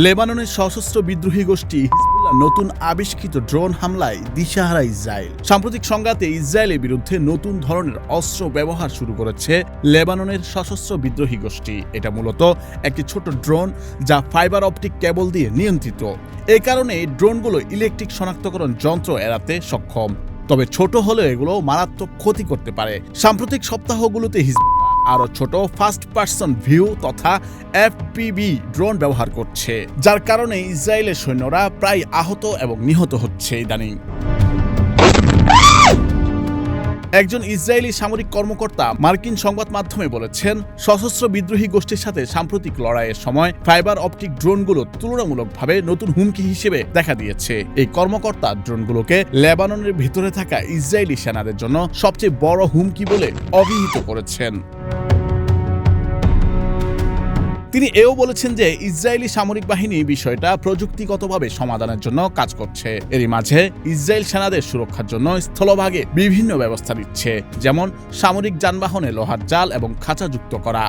লেবাননের সশস্ত্র বিদ্রোহী গোষ্ঠী হিজবুল্লাহ নতুন আবিষ্কৃত ড্রোন হামলায় দিশাহারা ইসরায়েল। সাম্প্রতিক সংঘাতে ইসরায়েলের বিরুদ্ধে নতুন ধরনের অস্ত্র ব্যবহার শুরু করেছে লেবাননের সশস্ত্র বিদ্রোহী গোষ্ঠী। এটা মূলত একটি ছোট ড্রোন যা ফাইবার অপটিক কেবল দিয়ে নিয়ন্ত্রিত। এই কারণে এই ড্রোনগুলো ইলেকট্রিক শনাক্তকরণ যন্ত্র এড়াতে সক্ষম, তবে ছোট হলেও এগুলো মারাত্মক ক্ষতি করতে পারে। সাম্প্রতিক সপ্তাহগুলোতে হিজবুল্লাহ আরও ছোট ফার্স্ট পার্সন ভিউ তথা এফপিভি ড্রোন ব্যবহার করছে, যার কারণে ইসরায়েলের সৈন্যরা প্রায় আহত এবং নিহত হচ্ছে ইদানিং। একজন ইসরায়েলি সামরিক কর্মকর্তা মার্কিন সংবাদ মাধ্যমে বলেছেন, সশস্ত্র বিদ্রোহী গোষ্ঠীর সাথে সাম্প্রতিক লড়াইয়ের সময় ফাইবার অপটিক ড্রোনগুলো তুলনামূলকভাবে নতুন হুমকি হিসেবে দেখা দিয়েছে। এই কর্মকর্তা ড্রোনগুলোকে লেবাননের ভেতরে থাকা ইসরায়েলি সেনাদের জন্য সবচেয়ে বড় হুমকি বলে অভিহিত করেছেন। তিনি এও বলেছেন যে ইসরায়েলি সামরিক বাহিনী বিষয়টা প্রযুক্তিগতভাবে সমাধানের জন্য কাজ করছে। এরই মাঝে ইসরায়েল সেনাদের সুরক্ষার জন্য স্থলভাগে বিভিন্ন ব্যবস্থা নিচ্ছে, যেমন সামরিক যানবাহনে লোহার জাল এবং খাঁচা যুক্ত করা।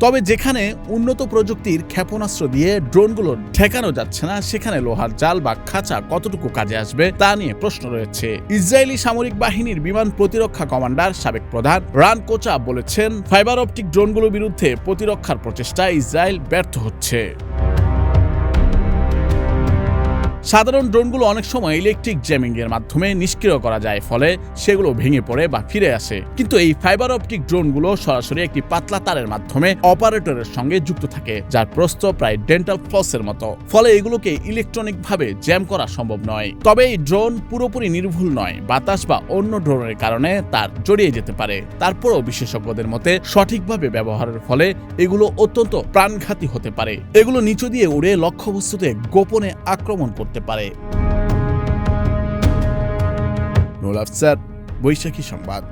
তবে যেখানে উন্নত প্রযুক্তির ক্ষেপণাস্ত্র দিয়ে ড্রোনগুলো ঠেকানো যাচ্ছে না, সেখানে লোহার জাল বা খাঁচা কতটুকু কাজে আসবে তা নিয়ে প্রশ্ন রয়েছে। ইসরায়েলি সামরিক বাহিনীর বিমান প্রতিরক্ষা কমান্ডার সাবেক প্রধান রান কোচা বলেছেন, ফাইবার অপটিক ড্রোনগুলোর বিরুদ্ধে প্রতিরক্ষার প্রচেষ্টায় ইসরায়েল ব্যর্থ হচ্ছে। সাধারণ ড্রোনগুলো অনেক সময় ইলেকট্রিক জ্যামিং এর মাধ্যমে নিষ্ক্রিয় করা যায়, ফলে সেগুলো ভেঙে পড়ে বা ফিরে আসে। কিন্তু এই ফাইবার অপটিক ড্রোনগুলো সরাসরি একটি পাতলা তারের মাধ্যমে অপারেটরের সঙ্গে যুক্ত থাকে, যার প্রস্থ প্রায় ডেন্টাল ফ্লসের মতো, ফলে এগুলোকে ইলেকট্রনিকভাবে জ্যাম করা সম্ভব নয়। তবে এই ড্রোন পুরোপুরি নির্ভুল নয়, বাতাস বা অন্য ড্রোনের কারণে তার জড়িয়ে যেতে পারে। তারপরও বিশেষজ্ঞদের মতে সঠিকভাবে ব্যবহারের ফলে এগুলো অত্যন্ত প্রাণঘাতী হতে পারে। এগুলো নিচু দিয়ে উড়ে লক্ষ্যবস্তুতে গোপনে আক্রমণ করতে পারে। নুরুল আফসার, বৈশাখী সংবাদ।